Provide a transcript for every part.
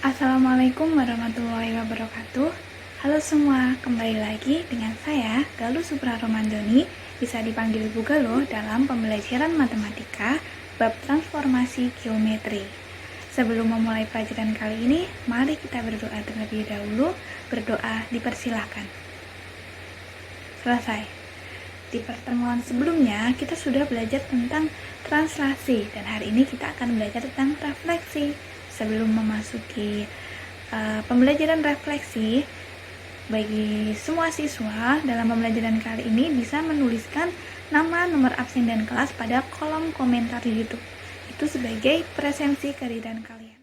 Assalamualaikum warahmatullahi wabarakatuh. Halo semua, kembali lagi dengan saya, Galuh Supraromandoni, bisa dipanggil Bu Galuh dalam pembelajaran matematika bab transformasi geometri. Sebelum memulai pelajaran kali ini, mari kita berdoa terlebih dahulu. Berdoa dipersilahkan. Selesai. Di pertemuan sebelumnya, kita sudah belajar tentang translasi, dan hari ini kita akan belajar tentang refleksi. Sebelum memasuki pembelajaran refleksi, bagi semua siswa dalam pembelajaran kali ini bisa menuliskan nama, nomor absen, dan kelas pada kolom komentar di YouTube. Itu sebagai presensi kehadiran kalian.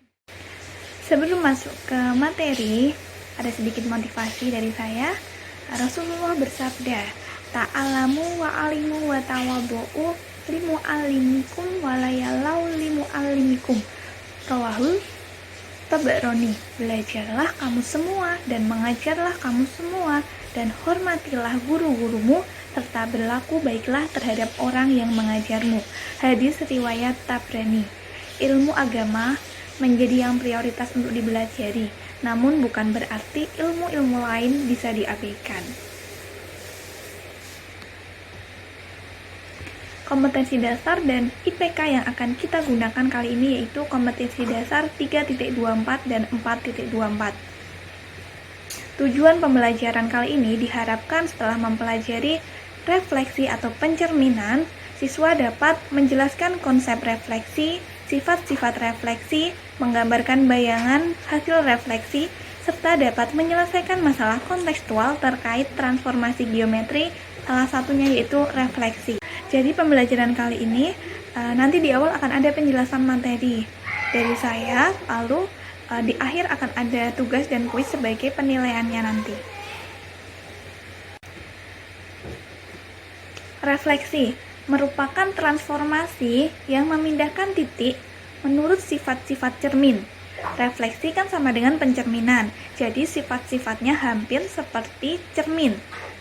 Sebelum masuk ke materi, ada sedikit motivasi dari saya. Rasulullah bersabda, ta'alamu wa alimu wa tawadu'u limu alimikum walayalau limu alimikum. Rawahul Tabarani. Belajarlah kamu semua dan mengajarlah kamu semua, dan hormatilah guru-gurumu, serta berlaku baiklah terhadap orang yang mengajarmu. Hadis riwayat Tabrani. Ilmu agama menjadi yang prioritas untuk dipelajari, namun bukan berarti ilmu-ilmu lain bisa diabaikan. Kompetensi dasar dan IPK yang akan kita gunakan kali ini yaitu kompetensi dasar 3.24 dan 4.24. Tujuan pembelajaran kali ini diharapkan setelah mempelajari refleksi atau pencerminan, siswa dapat menjelaskan konsep refleksi, sifat-sifat refleksi, menggambarkan bayangan hasil refleksi, serta dapat menyelesaikan masalah kontekstual terkait transformasi geometri, salah satunya yaitu refleksi. Jadi pembelajaran kali ini nanti di awal akan ada penjelasan materi dari saya, lalu di akhir akan ada tugas dan kuis sebagai penilaiannya nanti. Refleksi merupakan transformasi yang memindahkan titik menurut sifat-sifat cermin. Refleksi kan sama dengan pencerminan, jadi sifat-sifatnya hampir seperti cermin.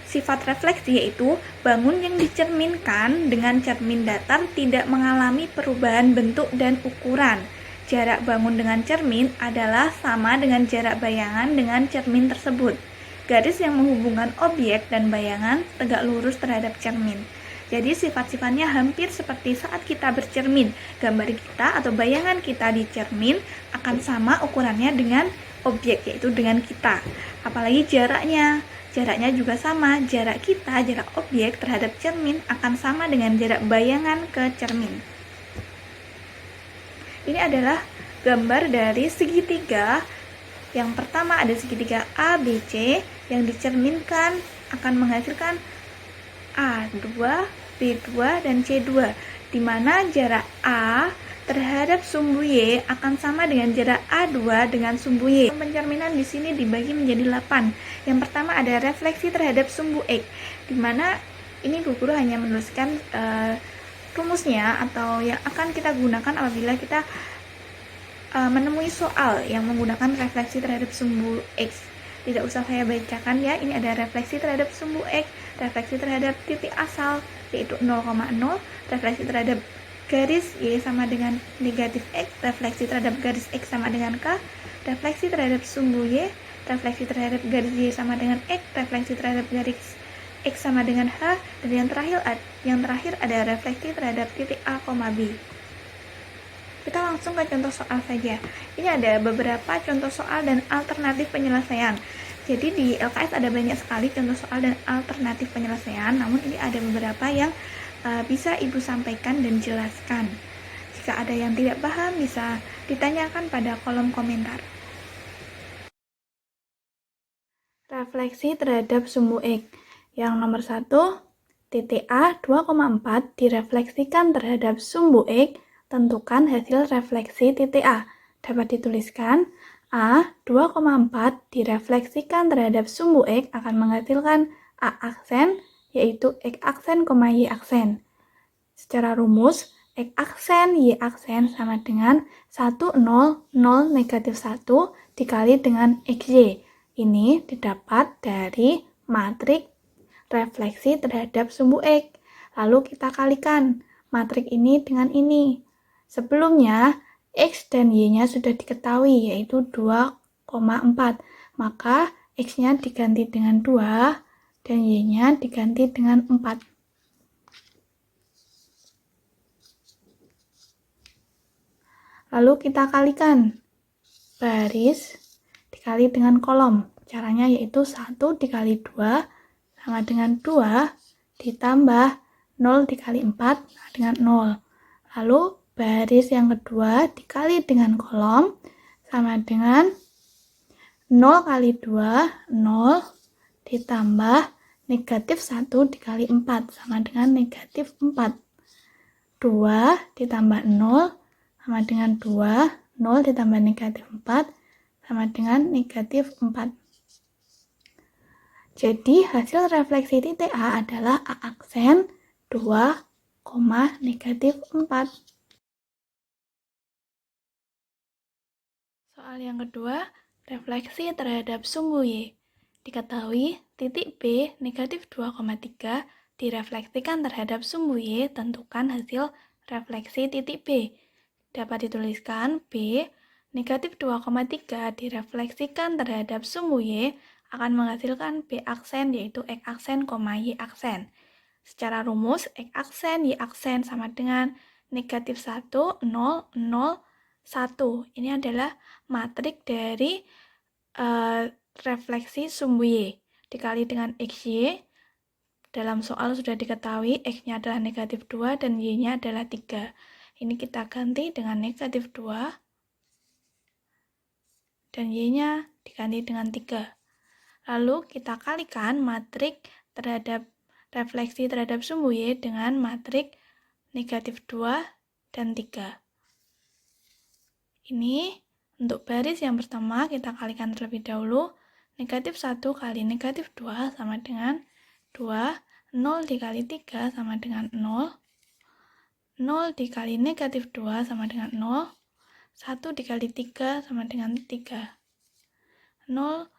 Sifat refleksi yaitu bangun yang dicerminkan dengan cermin datar tidak mengalami perubahan bentuk dan ukuran. Jarak bangun dengan cermin adalah sama dengan jarak bayangan dengan cermin tersebut. Garis yang menghubungkan objek dan bayangan tegak lurus terhadap cermin. Jadi sifat-sifatnya hampir seperti saat kita bercermin. Gambar kita atau bayangan kita di cermin akan sama ukurannya dengan objek, yaitu dengan kita. Apalagi jaraknya juga sama, jarak kita, jarak objek terhadap cermin akan sama dengan jarak bayangan ke cermin. Ini adalah gambar dari segitiga. Yang pertama ada segitiga ABC yang dicerminkan akan menghasilkan A2, B2, dan C2, di mana jarak A terhadap sumbu Y akan sama dengan jarak A2 dengan sumbu Y. Pencerminan di sini dibagi menjadi 8. Yang pertama ada refleksi terhadap sumbu X, di mana ini Bu Guru hanya menuliskan rumusnya atau yang akan kita gunakan apabila kita menemui soal yang menggunakan refleksi terhadap sumbu X. Tidak usah saya bacakan ya, ini ada refleksi terhadap sumbu X, refleksi terhadap titik asal yaitu 0,0, refleksi terhadap garis Y sama dengan negatif X, refleksi terhadap garis X sama dengan K, refleksi terhadap sumbu Y, refleksi terhadap garis Y sama dengan X, refleksi terhadap garis X sama dengan H, dan yang terakhir ada refleksi terhadap titik A, B. Kita langsung ke contoh soal saja. Ini ada beberapa contoh soal dan alternatif penyelesaian. Jadi di LKS ada banyak sekali contoh soal dan alternatif penyelesaian, namun ini ada beberapa yang bisa Ibu sampaikan dan jelaskan. Jika ada yang tidak paham, bisa ditanyakan pada kolom komentar. Refleksi terhadap sumbu X. Yang nomor 1, titik A 2,4 direfleksikan terhadap sumbu X. Tentukan hasil refleksi titik A. Dapat dituliskan, A 2,4 direfleksikan terhadap sumbu X akan menghasilkan A aksen, yaitu X aksen, Y aksen. Secara rumus, X aksen, Y aksen sama dengan 1, 0, 0, negatif 1 dikali dengan XY. Ini didapat dari matriks refleksi terhadap sumbu X. Lalu kita kalikan matriks ini dengan ini. Sebelumnya, X dan Y-nya sudah diketahui, yaitu 2,4. Maka X-nya diganti dengan 2 dan Y-nya diganti dengan 4. Lalu kita kalikan baris dikali dengan kolom. Caranya yaitu 1 dikali 2 sama dengan 2 ditambah 0 dikali 4 dengan 0. Lalu baris yang kedua dikali dengan kolom sama dengan 0 kali 2, 0 ditambah negatif 1 dikali 4 sama dengan negatif 4. 2 ditambah 0 sama dengan 2, 0 ditambah negatif 4 sama dengan negatif 4. Jadi hasil refleksi titik A adalah A aksen 2, negatif 4. Soal yang kedua, refleksi terhadap sumbu Y. Diketahui titik B negatif 2,3 direfleksikan terhadap sumbu Y, tentukan hasil refleksi titik B. Dapat dituliskan B negatif 2,3 direfleksikan terhadap sumbu Y akan menghasilkan B aksen yaitu X aksen, Y aksen. Secara rumus, X aksen, Y aksen sama dengan negatif 1, 0, 0, 1. Ini adalah matrik dari refleksi sumbu Y. Dikali dengan XY, dalam soal sudah diketahui X-nya adalah negatif 2 dan Y-nya adalah 3. Ini kita ganti dengan negatif 2 dan Y-nya diganti dengan 3. Lalu kita kalikan matrik terhadap refleksi terhadap sumbu Y dengan matrik negatif 2 dan 3. Ini untuk baris yang pertama kita kalikan terlebih dahulu. Negatif 1 kali negatif 2 sama dengan 2. 0 dikali 3 sama dengan 0. 0 dikali negatif 2 sama dengan 0. 1 dikali 3 sama dengan 3. 0,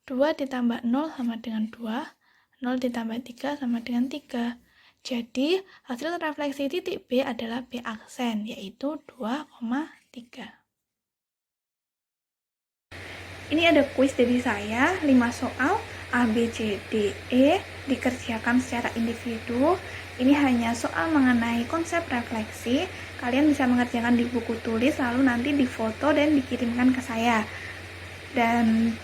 2 ditambah 0 sama dengan 2. 0 ditambah 3 sama dengan 3. Jadi hasil refleksi titik B adalah B aksen, yaitu 2,3. Ini ada kuis dari saya, 5 soal A, B, C, D, E dikerjakan secara individu. Ini hanya soal mengenai konsep refleksi. Kalian bisa mengerjakan di buku tulis lalu nanti difoto dan dikirimkan ke saya. Dan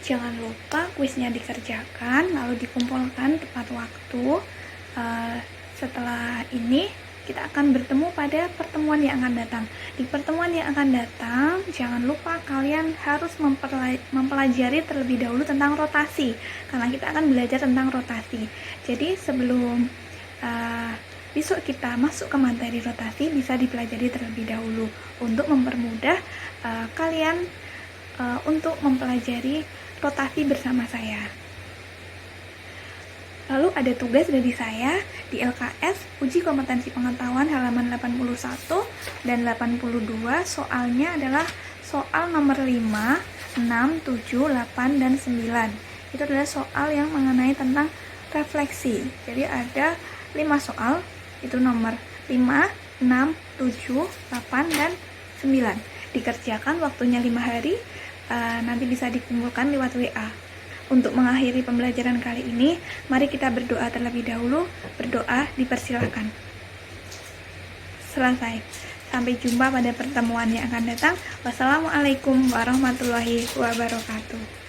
jangan lupa kuisnya dikerjakan lalu dikumpulkan tepat waktu. Setelah ini kita akan bertemu pada pertemuan yang akan datang. Di pertemuan yang akan datang, jangan lupa kalian harus mempelajari terlebih dahulu tentang rotasi, karena kita akan belajar tentang rotasi. Jadi sebelum besok kita masuk ke materi rotasi, bisa dipelajari terlebih dahulu untuk mempermudah kalian untuk mempelajari rotasi bersama saya. Lalu ada tugas dari saya di LKS, uji kompetensi pengetahuan halaman 81 dan 82. Soalnya adalah soal nomor 5, 6, 7, 8, dan 9. Itu adalah soal yang mengenai tentang refleksi. Jadi ada 5 soal, itu nomor 5, 6, 7, 8, dan 9. Dikerjakan waktunya 5 hari, nanti bisa dikumpulkan lewat WA. Untuk mengakhiri pembelajaran kali ini, mari kita berdoa terlebih dahulu. Berdoa dipersilakan. Selesai. Sampai jumpa pada pertemuan yang akan datang. Wassalamualaikum warahmatullahi wabarakatuh.